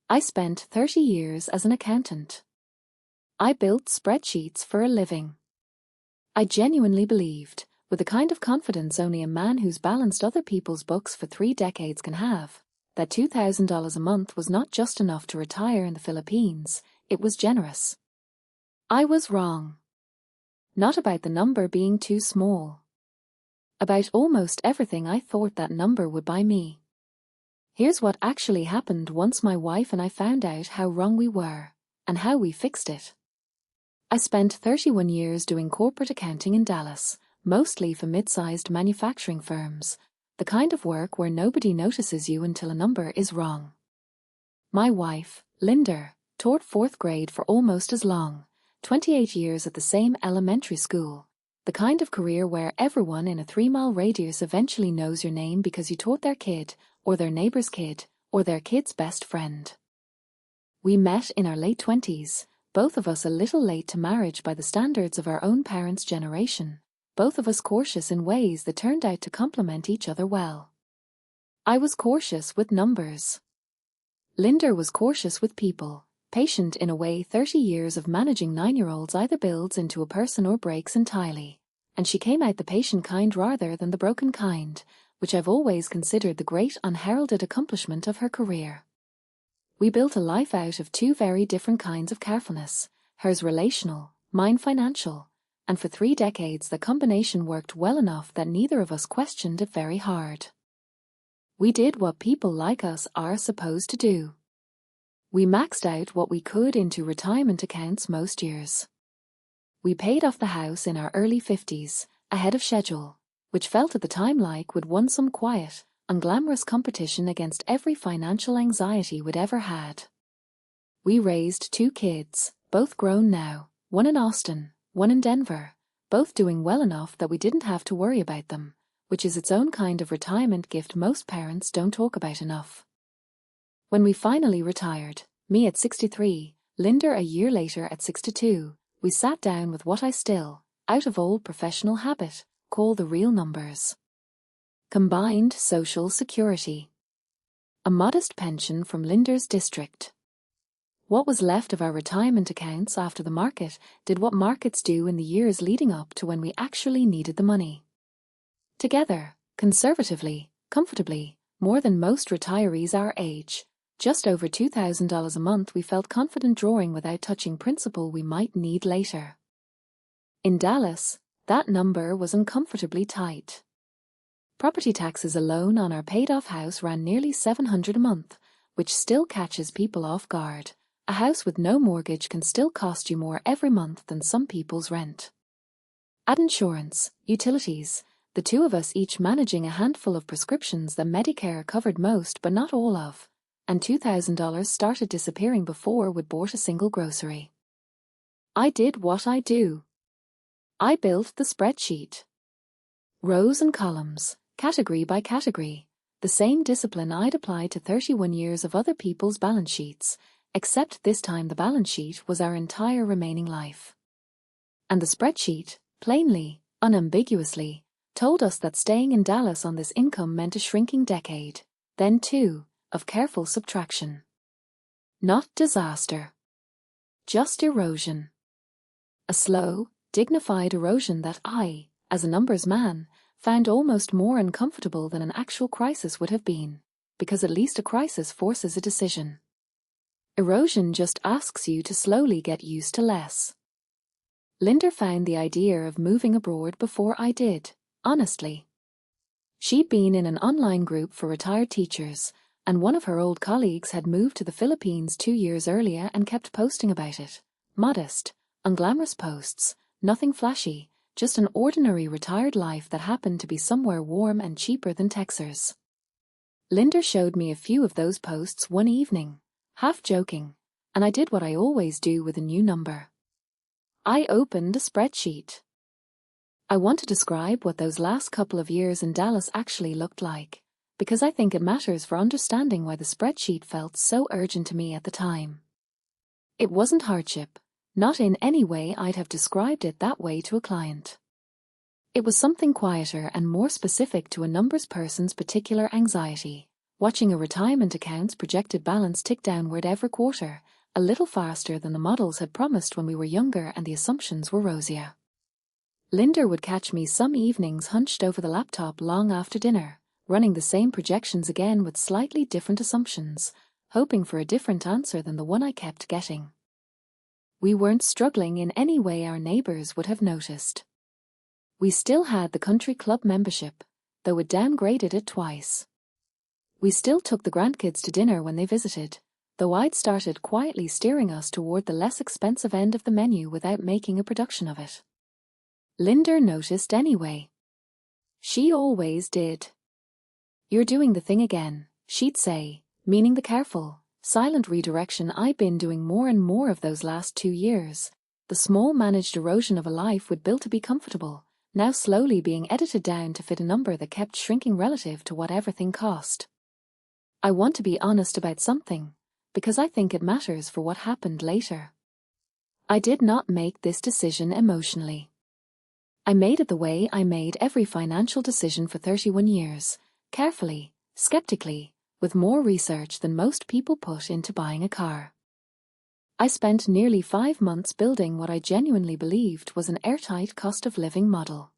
I spent 30 years as an accountant. I built spreadsheets for a living. I genuinely believed, with the kind of confidence only a man who's balanced other people's books for 3 decades can have, that $2,000 a month was not just enough to retire in the Philippines, it was generous. I was wrong. Not about the number being too small. About almost everything I thought that number would buy me. Here's what actually happened once my wife and I found out how wrong we were, and how we fixed it. I spent 31 years doing corporate accounting in Dallas, mostly for mid-sized manufacturing firms, the kind of work where nobody notices you until a number is wrong. My wife, Linda, taught 4th grade for almost as long, 28 years at the same elementary school, the kind of career where everyone in a 3-mile radius eventually knows your name because you taught their kid, or their neighbor's kid, or their kid's best friend. We met in our late 20s, both of us a little late to marriage by the standards of our own parents' generation, both of us cautious in ways that turned out to complement each other well. I was cautious with numbers. Linda was cautious with people, patient in a way 30 years of managing 9-year-olds either builds into a person or breaks entirely, and she came out the patient kind rather than the broken kind, which I've always considered the great unheralded accomplishment of her career. We built a life out of 2 very different kinds of carefulness, hers relational, mine financial, and for 3 decades the combination worked well enough that neither of us questioned it very hard. We did what people like us are supposed to do. We maxed out what we could into retirement accounts most years. We paid off the house in our early 50s, ahead of schedule, which felt at the time like we'd won some quiet, unglamorous competition against every financial anxiety we'd ever had. We raised 2 kids, both grown now, one in Austin, one in Denver, both doing well enough that we didn't have to worry about them, which is its own kind of retirement gift most parents don't talk about enough. When we finally retired, me at 63, Linda a year later at 62, we sat down with what I still, out of old professional habit, call the real numbers. Combined Social Security. A modest pension from Linda's district. What was left of our retirement accounts after the market did what markets do in the years leading up to when we actually needed the money. Together, conservatively, comfortably, more than most retirees our age, just over $2,000 a month we felt confident drawing without touching principal we might need later. In Dallas, that number was uncomfortably tight. Property taxes alone on our paid-off house ran nearly $700 a month, which still catches people off guard. A house with no mortgage can still cost you more every month than some people's rent. Add insurance, utilities, the 2 of us each managing a handful of prescriptions that Medicare covered most but not all of, and $2,000 started disappearing before we'd bought a single grocery. I did what I do. I built the spreadsheet. Rows and columns, category by category, the same discipline I'd applied to 31 years of other people's balance sheets, except this time the balance sheet was our entire remaining life. And the spreadsheet, plainly, unambiguously, told us that staying in Dallas on this income meant a shrinking decade, then 2, of careful subtraction. Not disaster. Just erosion. A slow, dignified erosion that I, as a numbers man, found almost more uncomfortable than an actual crisis would have been, because at least a crisis forces a decision. Erosion just asks you to slowly get used to less. Linda found the idea of moving abroad before I did, honestly. She'd been in an online group for retired teachers, and one of her old colleagues had moved to the Philippines 2 years earlier and kept posting about it. Modest, unglamorous posts, nothing flashy, just an ordinary retired life that happened to be somewhere warm and cheaper than Texas. Linda showed me a few of those posts one evening, half joking, and I did what I always do with a new number. I opened a spreadsheet. I want to describe what those last couple of years in Dallas actually looked like, because I think it matters for understanding why the spreadsheet felt so urgent to me at the time. It wasn't hardship. Not in any way I'd have described it that way to a client. It was something quieter and more specific to a numbers person's particular anxiety, watching a retirement account's projected balance tick downward every quarter, a little faster than the models had promised when we were younger and the assumptions were rosier. Linda would catch me some evenings hunched over the laptop long after dinner, running the same projections again with slightly different assumptions, hoping for a different answer than the one I kept getting. We weren't struggling in any way our neighbors would have noticed. We still had the country club membership, though it downgraded it twice. We still took the grandkids to dinner when they visited, though I'd started quietly steering us toward the less expensive end of the menu without making a production of it. Linda noticed anyway. She always did. "You're doing the thing again," she'd say, meaning the careful, silent redirection I'd been doing more and more of those last 2 years, the small managed erosion of a life we'd built to be comfortable, now slowly being edited down to fit a number that kept shrinking relative to what everything cost. I want to be honest about something, because I think it matters for what happened later. I did not make this decision emotionally. I made it the way I made every financial decision for 31 years, carefully, skeptically, with more research than most people put into buying a car. I spent nearly 5 months building what I genuinely believed was an airtight cost of living model.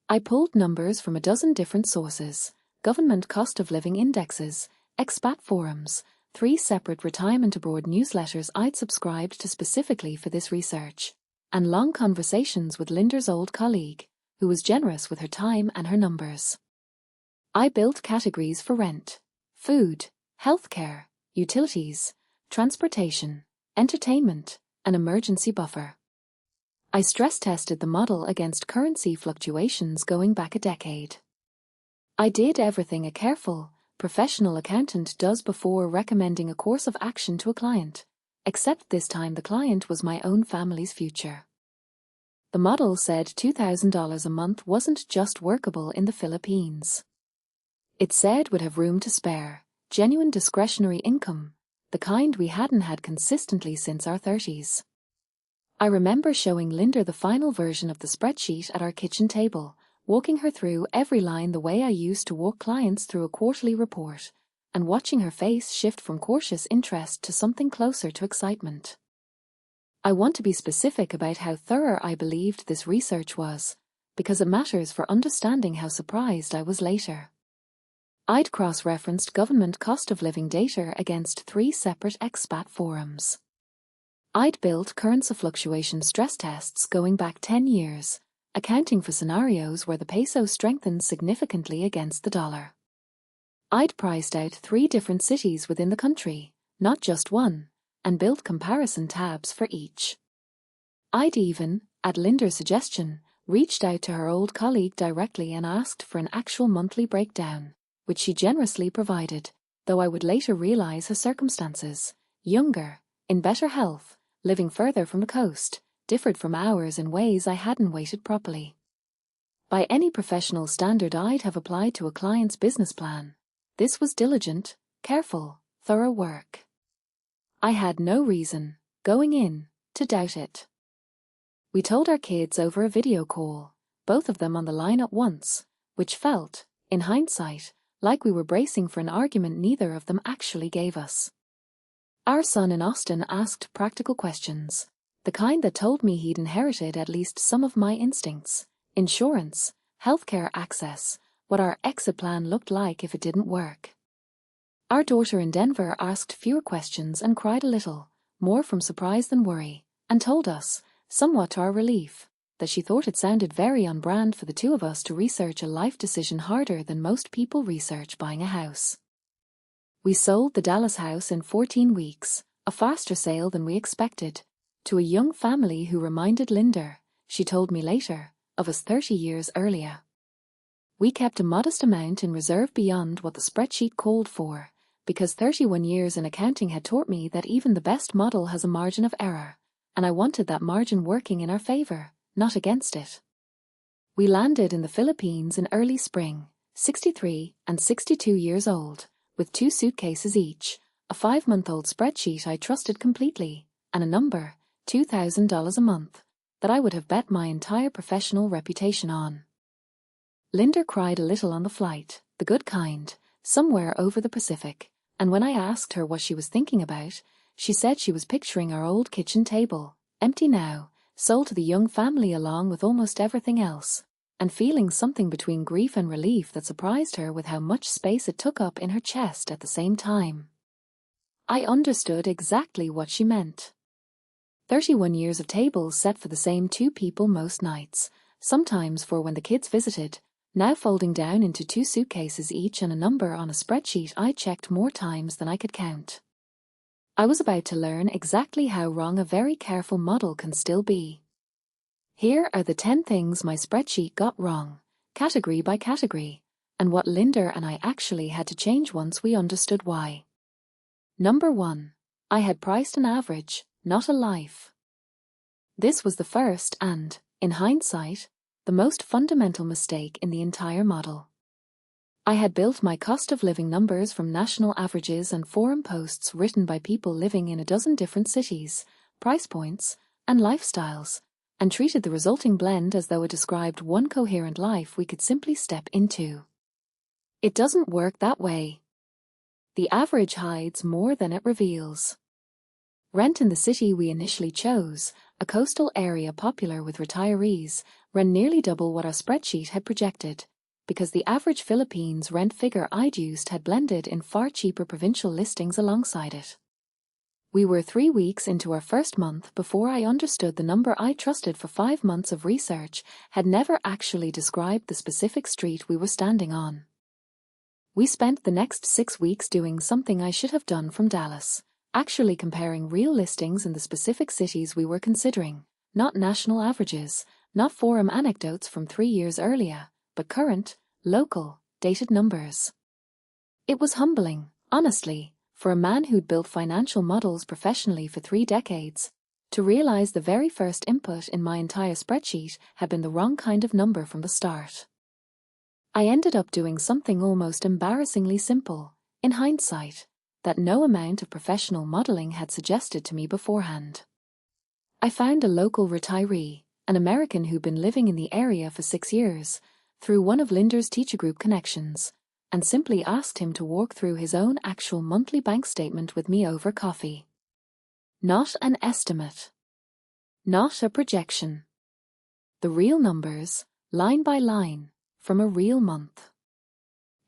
I pulled numbers from a dozen different sources: government cost of living indexes, expat forums, 3 separate retirement abroad newsletters I'd subscribed to specifically for this research, and long conversations with Linda's old colleague, who was generous with her time and her numbers. I built categories for rent, food, healthcare, utilities, transportation, entertainment, an emergency buffer. I stress-tested the model against currency fluctuations going back a decade. I did everything a careful, professional accountant does before recommending a course of action to a client, except this time the client was my own family's future. The model said $2,000 a month wasn't just workable in the Philippines. It said we'd have room to spare, genuine discretionary income, the kind we hadn't had consistently since our 30s. I remember showing Linda the final version of the spreadsheet at our kitchen table, walking her through every line the way I used to walk clients through a quarterly report, and watching her face shift from cautious interest to something closer to excitement. I want to be specific about how thorough I believed this research was, because it matters for understanding how surprised I was later. I'd cross-referenced government cost of living data against 3 separate expat forums. I'd built currency fluctuation stress tests going back 10 years, accounting for scenarios where the peso strengthened significantly against the dollar. I'd priced out 3 different cities within the country, not just one, and built comparison tabs for each. I'd even, at Linda's suggestion, reached out to her old colleague directly and asked for an actual monthly breakdown, which she generously provided, though I would later realize her circumstances, younger, in better health, living further from the coast, differed from ours in ways I hadn't weighted properly. By any professional standard I'd have applied to a client's business plan, this was diligent, careful, thorough work. I had no reason, going in, to doubt it. We told our kids over a video call, both of them on the line at once, which felt, in hindsight, like we were bracing for an argument neither of them actually gave us. Our son in Austin asked practical questions, the kind that told me he'd inherited at least some of my instincts: insurance, healthcare access, what our exit plan looked like if it didn't work. Our daughter in Denver asked fewer questions and cried a little, more from surprise than worry, and told us, somewhat to our relief, that she thought it sounded very on brand for the two of us to research a life decision harder than most people research buying a house. We sold the Dallas house in 14 weeks, a faster sale than we expected, to a young family who reminded Linda, she told me later, of us 30 years earlier. We kept a modest amount in reserve beyond what the spreadsheet called for, because 31 years in accounting had taught me that even the best model has a margin of error, and I wanted that margin working in our favor, not against it. We landed in the Philippines in early spring, 63 and 62 years old, with 2 suitcases each, a 5-month-old spreadsheet I trusted completely, and a number, $2,000 a month, that I would have bet my entire professional reputation on. Linda cried a little on the flight, the good kind, somewhere over the Pacific, and when I asked her what she was thinking about, she said she was picturing our old kitchen table, empty now, sold to the young family along with almost everything else, and feeling something between grief and relief that surprised her with how much space it took up in her chest at the same time. I understood exactly what she meant. 31 years of tables set for the same 2 people most nights, sometimes for when the kids visited, now folding down into 2 suitcases each and a number on a spreadsheet I checked more times than I could count. I was about to learn exactly how wrong a very careful model can still be. Here are the 10 things my spreadsheet got wrong, category by category, and what Linda and I actually had to change once we understood why. Number 1. I had priced an average, not a life. This was the first and, in hindsight, the most fundamental mistake in the entire model. I had built my cost of living numbers from national averages and forum posts written by people living in a dozen different cities, price points, and lifestyles, and treated the resulting blend as though it described one coherent life we could simply step into. It doesn't work that way. The average hides more than it reveals. Rent in the city we initially chose, a coastal area popular with retirees, ran nearly double what our spreadsheet had projected, because the average Philippines rent figure I'd used had blended in far cheaper provincial listings alongside it. We were 3 weeks into our first month before I understood the number I trusted for 5 months of research had never actually described the specific street we were standing on. We spent the next 6 weeks doing something I should have done from Dallas, actually comparing real listings in the specific cities we were considering, not national averages, not forum anecdotes from 3 years earlier, but current, local, dated numbers. It was humbling, honestly, for a man who'd built financial models professionally for 3 decades, to realize the very first input in my entire spreadsheet had been the wrong kind of number from the start. I ended up doing something almost embarrassingly simple, in hindsight, that no amount of professional modeling had suggested to me beforehand. I found a local retiree, an American who'd been living in the area for 6 years, through one of Linda's teacher group connections, and simply asked him to walk through his own actual monthly bank statement with me over coffee. Not an estimate. Not a projection. The real numbers, line by line, from a real month.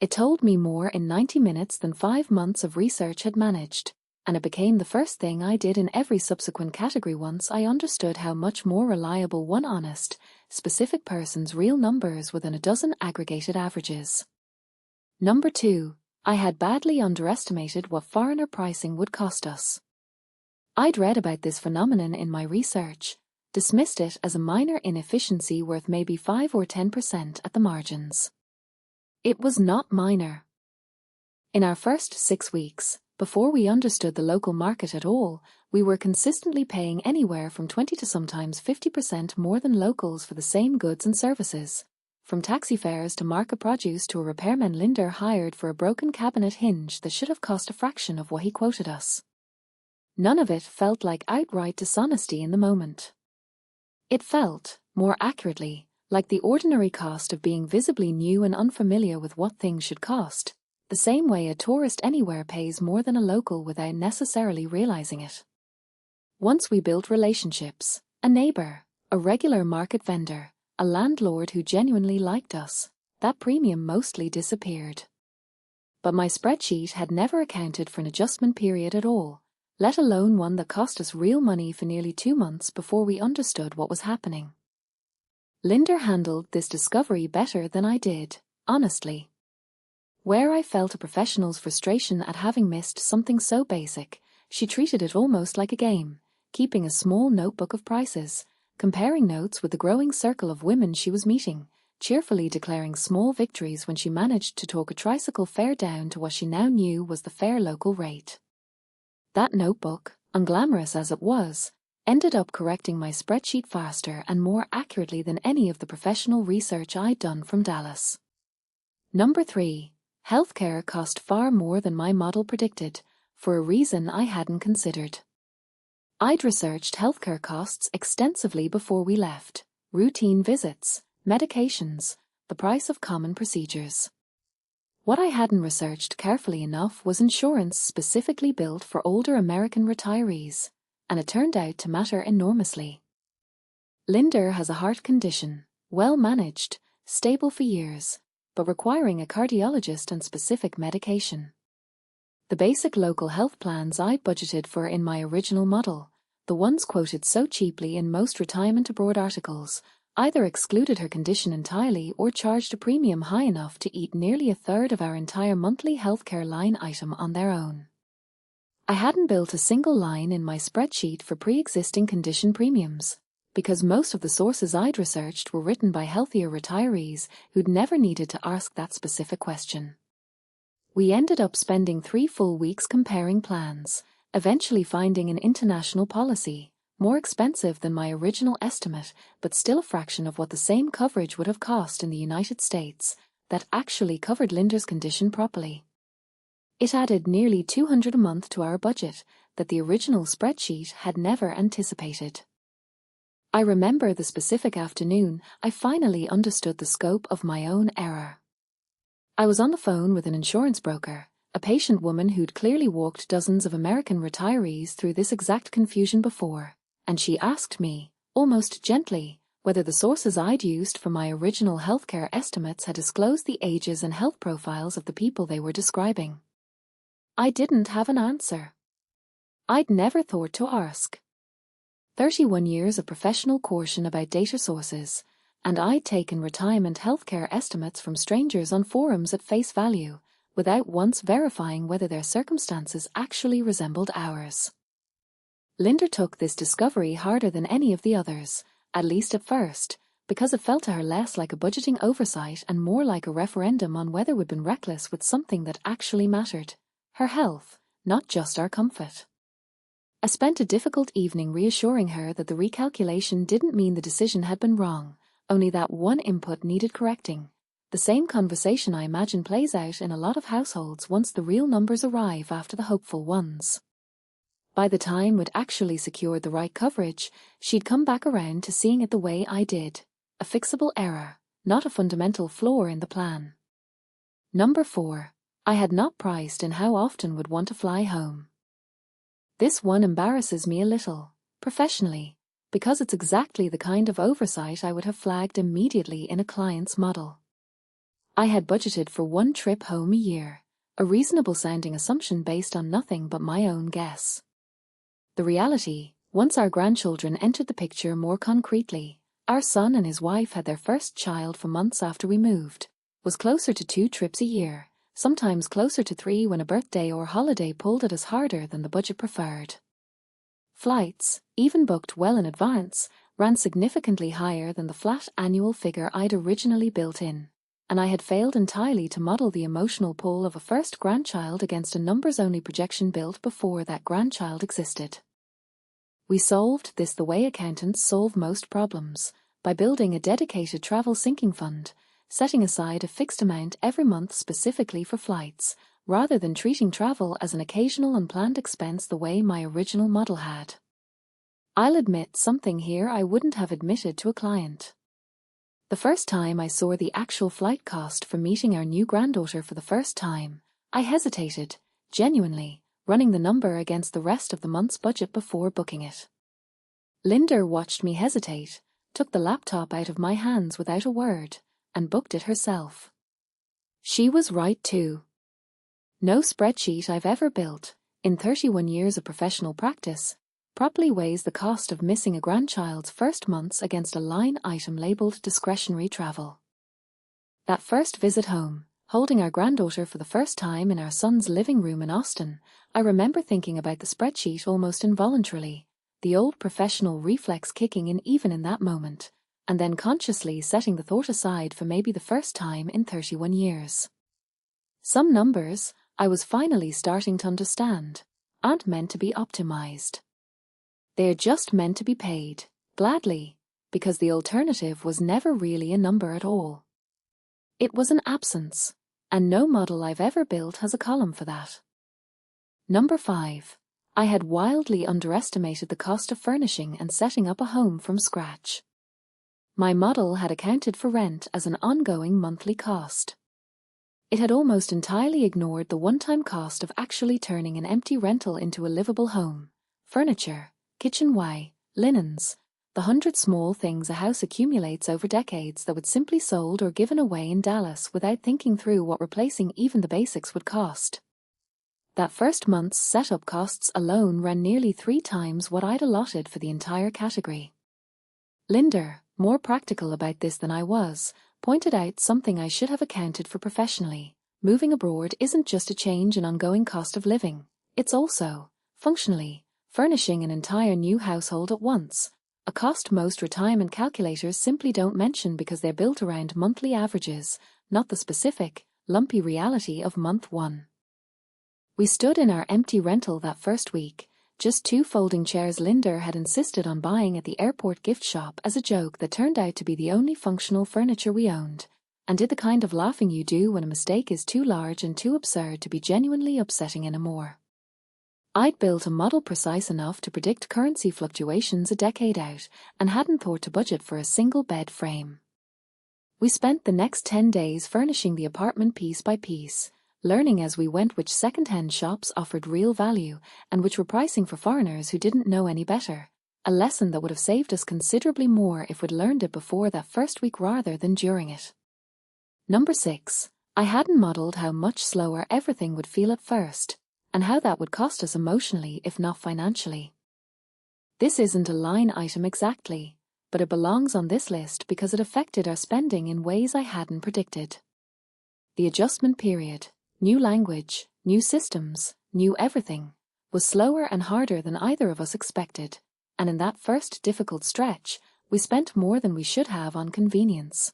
It told me more in 90 minutes than 5 months of research had managed, and it became the first thing I did in every subsequent category once I understood how much more reliable one honest, specific person's real numbers within a dozen aggregated averages. Number 2. I had badly underestimated what foreigner pricing would cost us. I'd read about this phenomenon in my research, dismissed it as a minor inefficiency worth maybe 5 or 10% at the margins. It was not minor. In our first 6 weeks, before we understood the local market at all, we were consistently paying anywhere from 20 to sometimes 50% more than locals for the same goods and services, from taxi fares to market produce to a repairman Linder hired for a broken cabinet hinge that should have cost a fraction of what he quoted us. None of it felt like outright dishonesty in the moment. It felt, more accurately, like the ordinary cost of being visibly new and unfamiliar with what things should cost, the same way a tourist anywhere pays more than a local without necessarily realizing it. Once we built relationships, a neighbor, a regular market vendor, a landlord who genuinely liked us, that premium mostly disappeared. But my spreadsheet had never accounted for an adjustment period at all, let alone one that cost us real money for nearly 2 months before we understood what was happening. Linder handled this discovery better than I did, honestly. Where I felt a professional's frustration at having missed something so basic, she treated it almost like a game, keeping a small notebook of prices, comparing notes with the growing circle of women she was meeting, cheerfully declaring small victories when she managed to talk a tricycle fare down to what she now knew was the fair local rate. That notebook, unglamorous as it was, ended up correcting my spreadsheet faster and more accurately than any of the professional research I'd done from Dallas. Number 3. Healthcare cost far more than my model predicted, for a reason I hadn't considered. I'd researched healthcare costs extensively before we left: routine visits, medications, the price of common procedures. What I hadn't researched carefully enough was insurance specifically built for older American retirees, and it turned out to matter enormously. Linda has a heart condition, well managed, stable for years, but requiring a cardiologist and specific medication. The basic local health plans I budgeted for in my original model, the ones quoted so cheaply in most retirement abroad articles, either excluded her condition entirely or charged a premium high enough to eat nearly a third of our entire monthly healthcare line item on their own. I hadn't built a single line in my spreadsheet for pre-existing condition premiums, because most of the sources I'd researched were written by healthier retirees who'd never needed to ask that specific question. We ended up spending 3 full weeks comparing plans, eventually finding an international policy, more expensive than my original estimate, but still a fraction of what the same coverage would have cost in the United States, that actually covered Linda's condition properly. It added nearly $200 a month to our budget that the original spreadsheet had never anticipated. I remember the specific afternoon I finally understood the scope of my own error. I was on the phone with an insurance broker, a patient woman who'd clearly walked dozens of American retirees through this exact confusion before, and she asked me, almost gently, whether the sources I'd used for my original healthcare estimates had disclosed the ages and health profiles of the people they were describing. I didn't have an answer. I'd never thought to ask. 31 years of professional caution about data sources, and I'd taken retirement healthcare estimates from strangers on forums at face value, without once verifying whether their circumstances actually resembled ours. Linda took this discovery harder than any of the others, at least at first, because it felt to her less like a budgeting oversight and more like a referendum on whether we'd been reckless with something that actually mattered, her health, not just our comfort. I spent a difficult evening reassuring her that the recalculation didn't mean the decision had been wrong, only that one input needed correcting. The same conversation I imagine plays out in a lot of households once the real numbers arrive after the hopeful ones. By the time we'd actually secured the right coverage, she'd come back around to seeing it the way I did, a fixable error, not a fundamental flaw in the plan. Number 4. I had not priced in how often would want to fly home. This one embarrasses me a little, professionally, because it's exactly the kind of oversight I would have flagged immediately in a client's model. I had budgeted for 1 trip home a year, a reasonable-sounding assumption based on nothing but my own guess. The reality, once our grandchildren entered the picture more concretely, our son and his wife had their first child for months after we moved, was closer to 2 trips a year, sometimes closer to 3 when a birthday or holiday pulled at us harder than the budget preferred. Flights, even booked well in advance, ran significantly higher than the flat annual figure I'd originally built in, and I had failed entirely to model the emotional pull of a first grandchild against a numbers-only projection built before that grandchild existed. We solved this the way accountants solve most problems, by building a dedicated travel sinking fund, setting aside a fixed amount every month specifically for flights, rather than treating travel as an occasional unplanned expense the way my original model had. I'll admit something here I wouldn't have admitted to a client. The first time I saw the actual flight cost for meeting our new granddaughter for the first time, I hesitated, genuinely, running the number against the rest of the month's budget before booking it. Linda watched me hesitate, took the laptop out of my hands without a word, and booked it herself. She was right too. No spreadsheet I've ever built, in 31 years of professional practice, properly weighs the cost of missing a grandchild's first months against a line item labeled discretionary travel. That first visit home, holding our granddaughter for the first time in our son's living room in Austin, I remember thinking about the spreadsheet almost involuntarily, the old professional reflex kicking in even in that moment, and then consciously setting the thought aside for maybe the first time in 31 years. Some numbers, I was finally starting to understand, aren't meant to be optimized. They're just meant to be paid, gladly, because the alternative was never really a number at all. It was an absence, and no model I've ever built has a column for that. Number 5. I had wildly underestimated the cost of furnishing and setting up a home from scratch. My model had accounted for rent as an ongoing monthly cost. It had almost entirely ignored the one-time cost of actually turning an empty rental into a livable home. Furniture, kitchenware, linens, the 100 small things a house accumulates over decades that would simply sold or given away in Dallas without thinking through what replacing even the basics would cost. That first month's setup costs alone ran nearly 3 times what I'd allotted for the entire category. Linda, more practical about this than I was, pointed out something I should have accounted for professionally. Moving abroad isn't just a change in ongoing cost of living, it's also, functionally, furnishing an entire new household at once, a cost most retirement calculators simply don't mention because they're built around monthly averages, not the specific, lumpy reality of month 1. We stood in our empty rental that first week, just 2 folding chairs Linda had insisted on buying at the airport gift shop as a joke that turned out to be the only functional furniture we owned, and did the kind of laughing you do when a mistake is too large and too absurd to be genuinely upsetting anymore. I'd built a model precise enough to predict currency fluctuations a decade out, and hadn't thought to budget for a single bed frame. We spent the next 10 days furnishing the apartment piece by piece, learning as we went which second-hand shops offered real value and which were pricing for foreigners who didn't know any better, a lesson that would have saved us considerably more if we'd learned it before that first week rather than during it. Number 6. I hadn't modeled how much slower everything would feel at first, and how that would cost us emotionally if not financially. This isn't a line item exactly, but it belongs on this list because it affected our spending in ways I hadn't predicted. The adjustment period, new language, new systems, new everything, was slower and harder than either of us expected, and in that first difficult stretch, we spent more than we should have on convenience.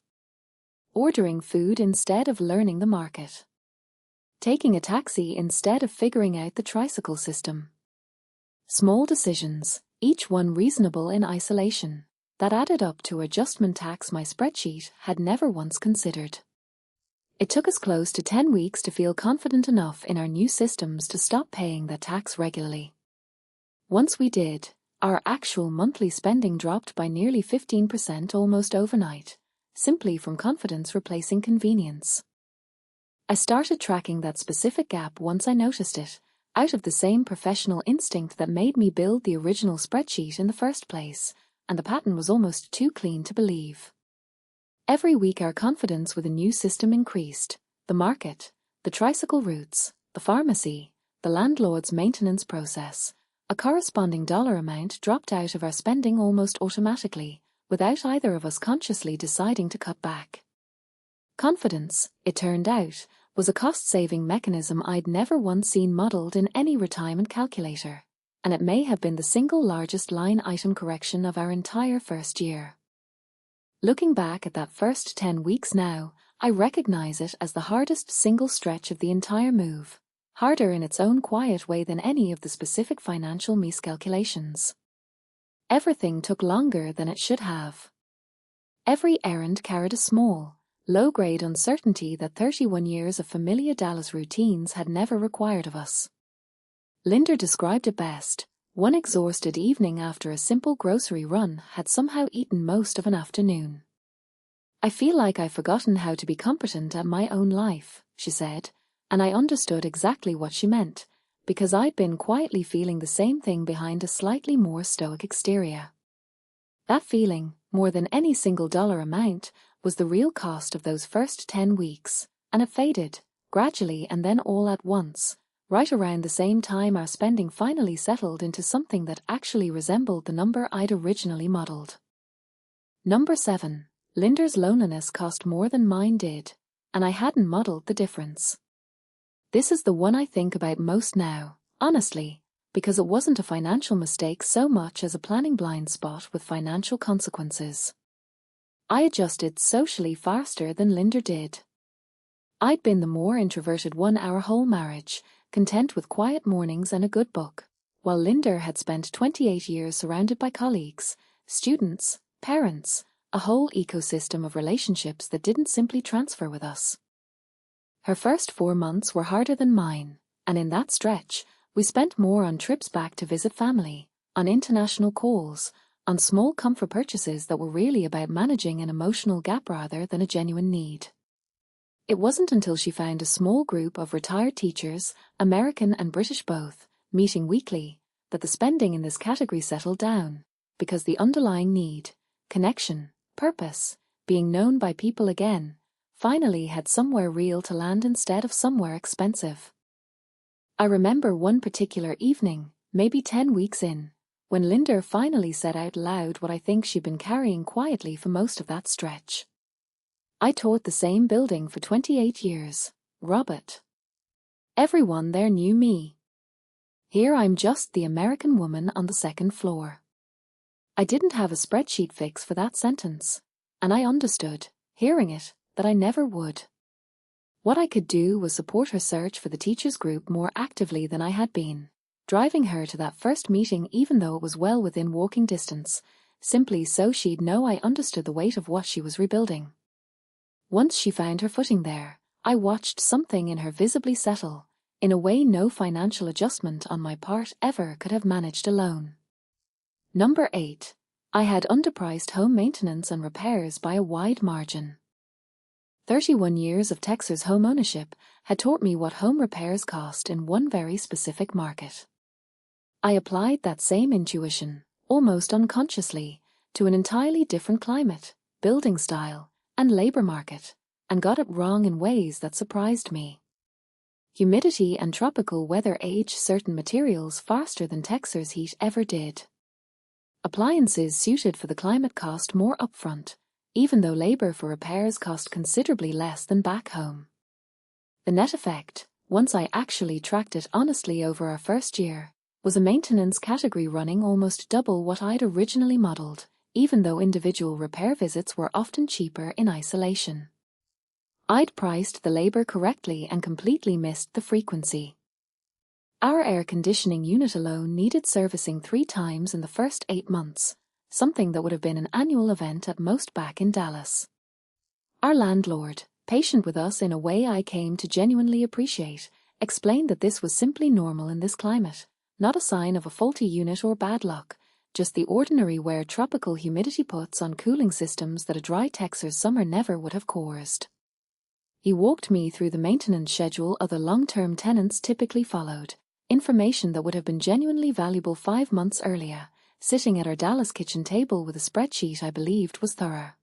Ordering food instead of learning the market. Taking a taxi instead of figuring out the tricycle system. Small decisions, each one reasonable in isolation, that added up to adjustment tax my spreadsheet had never once considered. It took us close to 10 weeks to feel confident enough in our new systems to stop paying that tax regularly. Once we did, our actual monthly spending dropped by nearly 15% almost overnight, simply from confidence replacing convenience. I started tracking that specific gap once I noticed it, out of the same professional instinct that made me build the original spreadsheet in the first place, and the pattern was almost too clean to believe. Every week our confidence with a new system increased. The market, the tricycle routes, the pharmacy, the landlord's maintenance process. A corresponding dollar amount dropped out of our spending almost automatically, without either of us consciously deciding to cut back. Confidence, it turned out, was a cost-saving mechanism I'd never once seen modeled in any retirement calculator, and it may have been the single largest line item correction of our entire first year. Looking back at that first 10 weeks now, I recognize it as the hardest single stretch of the entire move, harder in its own quiet way than any of the specific financial miscalculations. Everything took longer than it should have. Every errand carried a small, low-grade uncertainty that 31 years of familiar Dallas routines had never required of us. Linda described it best. One exhausted evening after a simple grocery run had somehow eaten most of an afternoon. I feel like I've forgotten how to be competent at my own life, she said, and I understood exactly what she meant, because I'd been quietly feeling the same thing behind a slightly more stoic exterior. That feeling, more than any single dollar amount, was the real cost of those first 10 weeks, and it faded, gradually and then all at once, right around the same time our spending finally settled into something that actually resembled the number I'd originally modeled. Number 7. Linda's loneliness cost more than mine did, and I hadn't modeled the difference. This is the one I think about most now, honestly, because it wasn't a financial mistake so much as a planning blind spot with financial consequences. I adjusted socially faster than Linda did. I'd been the more introverted one our whole marriage, content with quiet mornings and a good book, while Linda had spent 28 years surrounded by colleagues, students, parents, a whole ecosystem of relationships that didn't simply transfer with us. Her first 4 months were harder than mine, and in that stretch, we spent more on trips back to visit family, on international calls, on small comfort purchases that were really about managing an emotional gap rather than a genuine need. It wasn't until she found a small group of retired teachers, American and British both, meeting weekly, that the spending in this category settled down, because the underlying need, connection, purpose, being known by people again, finally had somewhere real to land instead of somewhere expensive. I remember one particular evening, maybe 10 weeks in, when Linda finally said out loud what I think she'd been carrying quietly for most of that stretch. I taught the same building for 28 years, Robert. Everyone there knew me. Here I'm just the American woman on the second floor. I didn't have a spreadsheet fix for that sentence, and I understood, hearing it, that I never would. What I could do was support her search for the teachers group more actively than I had been, driving her to that first meeting even though it was well within walking distance, simply so she'd know I understood the weight of what she was rebuilding. Once she found her footing there, I watched something in her visibly settle, in a way no financial adjustment on my part ever could have managed alone. Number 8. I had underpriced home maintenance and repairs by a wide margin. 31 years of Texas home ownership had taught me what home repairs cost in one very specific market. I applied that same intuition, almost unconsciously, to an entirely different climate, building style, and labor market, and got it wrong in ways that surprised me. Humidity and tropical weather age certain materials faster than Texas heat ever did. Appliances suited for the climate cost more upfront, even though labor for repairs cost considerably less than back home. The net effect, once I actually tracked it honestly over our first year, was a maintenance category running almost double what I'd originally modeled, even though individual repair visits were often cheaper in isolation. I'd priced the labor correctly and completely missed the frequency. Our air conditioning unit alone needed servicing 3 times in the first 8 months, something that would have been an annual event at most back in Dallas. Our landlord, patient with us in a way I came to genuinely appreciate, explained that this was simply normal in this climate, not a sign of a faulty unit or bad luck, just the ordinary wear tropical humidity puts on cooling systems that a dry Texas summer never would have caused. He walked me through the maintenance schedule other long-term tenants typically followed, information that would have been genuinely valuable 5 months earlier, sitting at our Dallas kitchen table with a spreadsheet I believed was thorough.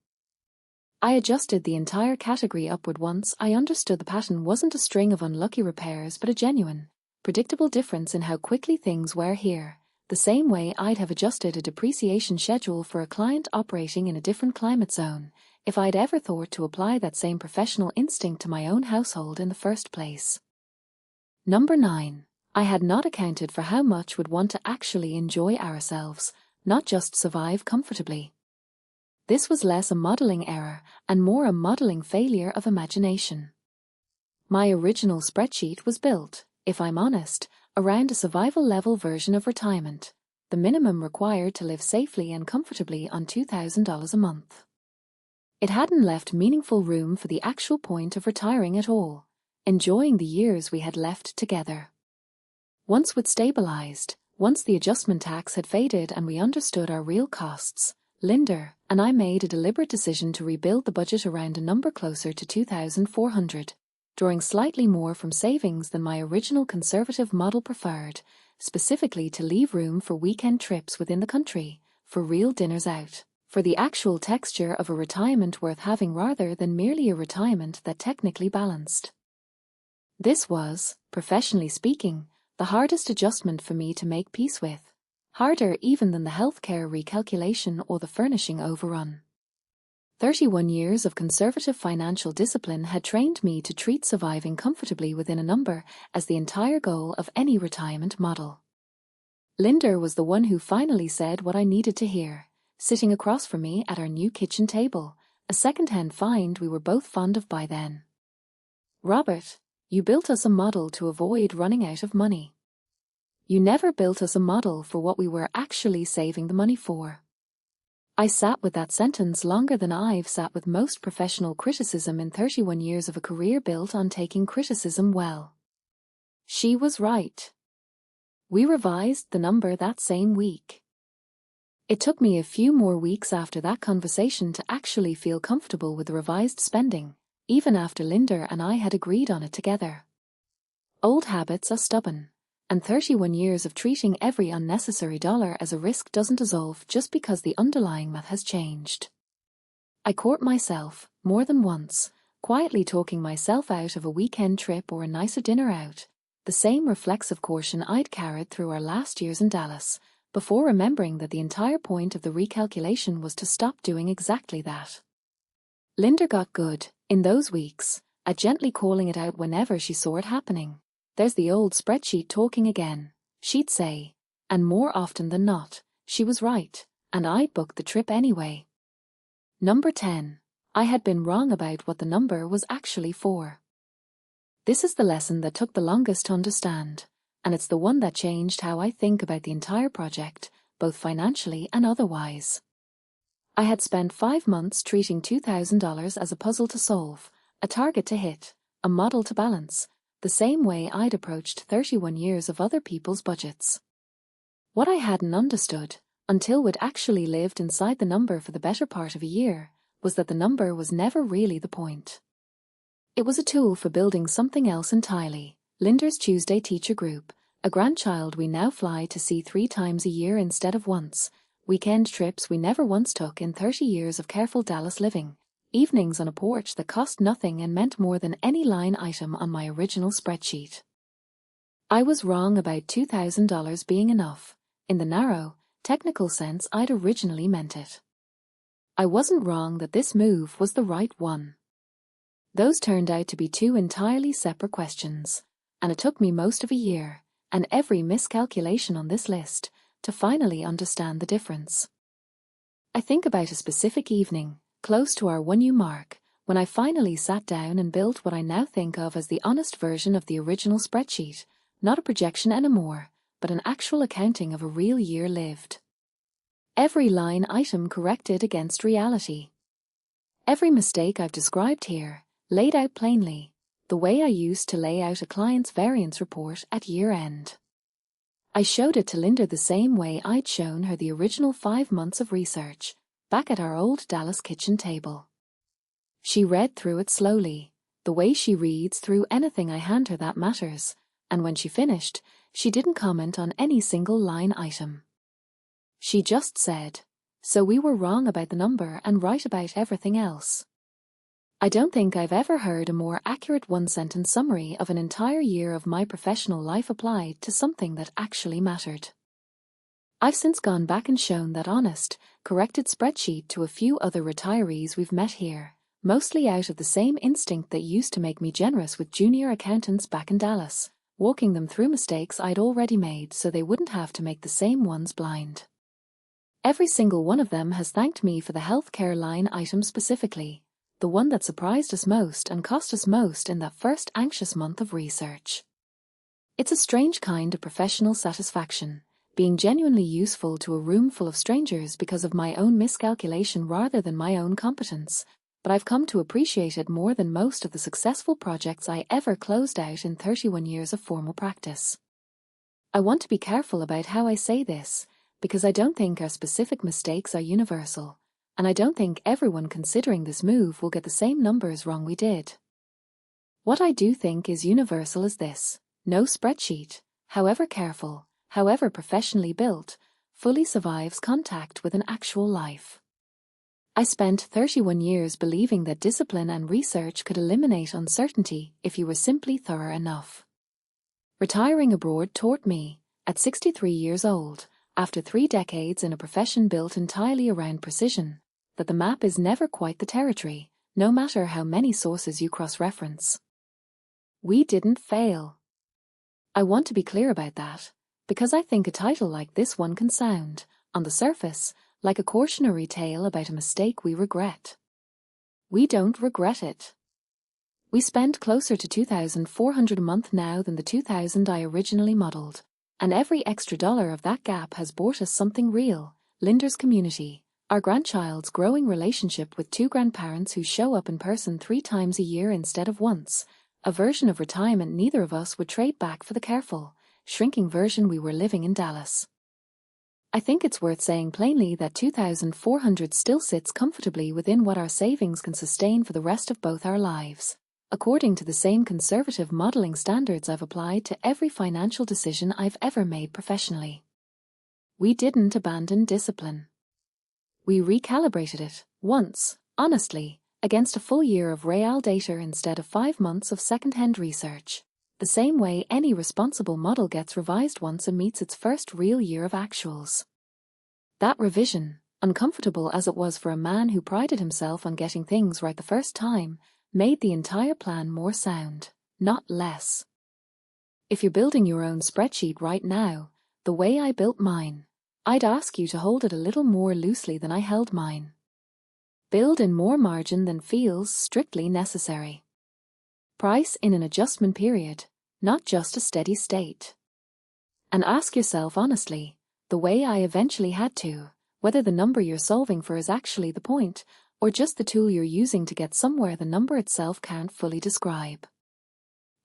I adjusted the entire category upward once I understood the pattern wasn't a string of unlucky repairs but a genuine, predictable difference in how quickly things wear here, the same way I'd have adjusted a depreciation schedule for a client operating in a different climate zone, if I'd ever thought to apply that same professional instinct to my own household in the first place. Number 9. I had not accounted for how much we'd want to actually enjoy ourselves, not just survive comfortably. This was less a modeling error and more a modeling failure of imagination. My original spreadsheet was built, if I'm honest, around a survival-level version of retirement, the minimum required to live safely and comfortably on $2,000 a month. It hadn't left meaningful room for the actual point of retiring at all, enjoying the years we had left together. Once we'd stabilized, once the adjustment tax had faded and we understood our real costs, Linda and I made a deliberate decision to rebuild the budget around a number closer to $2,400, drawing slightly more from savings than my original conservative model preferred, specifically to leave room for weekend trips within the country, for real dinners out, for the actual texture of a retirement worth having rather than merely a retirement that technically balanced. This was, professionally speaking, the hardest adjustment for me to make peace with, harder even than the healthcare recalculation or the furnishing overrun. 31 years of conservative financial discipline had trained me to treat surviving comfortably within a number as the entire goal of any retirement model. Linda was the one who finally said what I needed to hear, sitting across from me at our new kitchen table, a second-hand find we were both fond of by then. Robert, you built us a model to avoid running out of money. You never built us a model for what we were actually saving the money for. I sat with that sentence longer than I've sat with most professional criticism in 31 years of a career built on taking criticism well. She was right. We revised the number that same week. It took me a few more weeks after that conversation to actually feel comfortable with the revised spending, even after Linda and I had agreed on it together. Old habits are stubborn, and 31 years of treating every unnecessary dollar as a risk doesn't dissolve just because the underlying math has changed. I caught myself, more than once, quietly talking myself out of a weekend trip or a nicer dinner out, the same reflexive caution I'd carried through our last years in Dallas, before remembering that the entire point of the recalculation was to stop doing exactly that. Linda got good, in those weeks, at gently calling it out whenever she saw it happening. "There's the old spreadsheet talking again," she'd say, and more often than not, she was right, and I'd booked the trip anyway. Number 10. I had been wrong about what the number was actually for. This is the lesson that took the longest to understand, and it's the one that changed how I think about the entire project, both financially and otherwise. I had spent 5 months treating $2,000 as a puzzle to solve, a target to hit, a model to balance, the same way I'd approached 31 years of other people's budgets. What I hadn't understood, until we'd actually lived inside the number for the better part of a year, was that the number was never really the point. It was a tool for building something else entirely: Linda's Tuesday teacher group, a grandchild we now fly to see 3 times a year instead of once, weekend trips we never once took in 30 years of careful Dallas living, evenings on a porch that cost nothing and meant more than any line item on my original spreadsheet. I was wrong about $2,000 being enough, in the narrow, technical sense I'd originally meant it. I wasn't wrong that this move was the right one. Those turned out to be 2 entirely separate questions, and it took me most of a year, and every miscalculation on this list, to finally understand the difference. I think about a specific evening, close to our 1 year mark, when I finally sat down and built what I now think of as the honest version of the original spreadsheet, not a projection anymore, but an actual accounting of a real year lived. Every line item corrected against reality. Every mistake I've described here, laid out plainly, the way I used to lay out a client's variance report at year-end. I showed it to Linda the same way I'd shown her the original 5 months of research, back at our old Dallas kitchen table. She read through it slowly, the way she reads through anything I hand her that matters, and when she finished, she didn't comment on any single line item. She just said, "So we were wrong about the number and right about everything else." I don't think I've ever heard a more accurate 1-sentence summary of an entire year of my professional life applied to something that actually mattered. I've since gone back and shown that honest, corrected spreadsheet to a few other retirees we've met here, mostly out of the same instinct that used to make me generous with junior accountants back in Dallas, walking them through mistakes I'd already made so they wouldn't have to make the same ones blind. Every single one of them has thanked me for the healthcare line item specifically, the one that surprised us most and cost us most in that first anxious month of research. It's a strange kind of professional satisfaction, being genuinely useful to a room full of strangers because of my own miscalculation rather than my own competence, but I've come to appreciate it more than most of the successful projects I ever closed out in 31 years of formal practice. I want to be careful about how I say this, because I don't think our specific mistakes are universal, and I don't think everyone considering this move will get the same numbers wrong we did. What I do think is universal is this: no spreadsheet, however careful, however professionally built, fully survives contact with an actual life. I spent 31 years believing that discipline and research could eliminate uncertainty if you were simply thorough enough. Retiring abroad taught me, at 63 years old, after 3 decades in a profession built entirely around precision, that the map is never quite the territory, no matter how many sources you cross-reference. We didn't fail. I want to be clear about that, because I think a title like this one can sound, on the surface, like a cautionary tale about a mistake we regret. We don't regret it. We spend closer to $2,400 a month now than the $2,000 I originally modeled, and every extra dollar of that gap has bought us something real: Linda's community, our grandchild's growing relationship with 2 grandparents who show up in person 3 times a year instead of once, a version of retirement neither of us would trade back for the careful, shrinking version we were living in Dallas. I think it's worth saying plainly that $2,400 still sits comfortably within what our savings can sustain for the rest of both our lives, according to the same conservative modeling standards I've applied to every financial decision I've ever made professionally. We didn't abandon discipline. We recalibrated it, once, honestly, against a full year of real data instead of 5 months of second-hand research, the same way any responsible model gets revised once it meets its first real year of actuals. That revision, uncomfortable as it was for a man who prided himself on getting things right the first time, made the entire plan more sound, not less. If you're building your own spreadsheet right now, the way I built mine, I'd ask you to hold it a little more loosely than I held mine. Build in more margin than feels strictly necessary. Price in an adjustment period, not just a steady state. And ask yourself honestly, the way I eventually had to, whether the number you're solving for is actually the point, or just the tool you're using to get somewhere the number itself can't fully describe.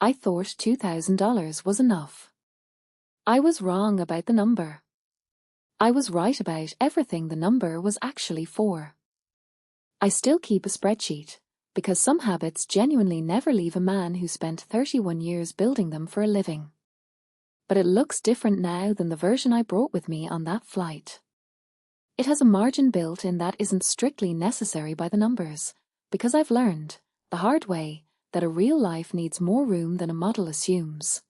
I thought $2,000 was enough. I was wrong about the number. I was right about everything the number was actually for. I still keep a spreadsheet, because some habits genuinely never leave a man who spent 31 years building them for a living. But it looks different now than the version I brought with me on that flight. It has a margin built in that isn't strictly necessary by the numbers, because I've learned, the hard way, that a real life needs more room than a model assumes.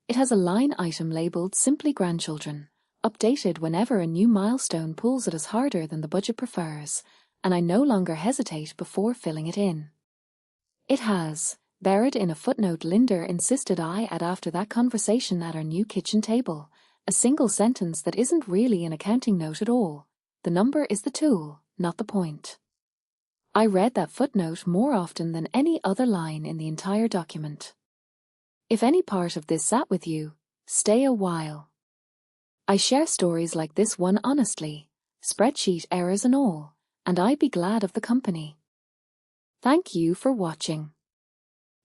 It has a line item labeled simply grandchildren, updated whenever a new milestone pulls at us harder than the budget prefers, and I no longer hesitate before filling it in. It has, buried in a footnote Linda insisted I add after that conversation at our new kitchen table, a single sentence that isn't really an accounting note at all. The number is the tool, not the point. I read that footnote more often than any other line in the entire document. If any part of this sat with you, stay a while. I share stories like this one honestly, spreadsheet errors and all, and I'd be glad of the company. Thank you for watching.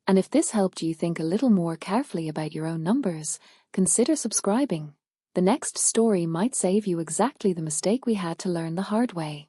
And if this helped you think a little more carefully about your own numbers, consider subscribing. The next story might save you exactly the mistake we had to learn the hard way.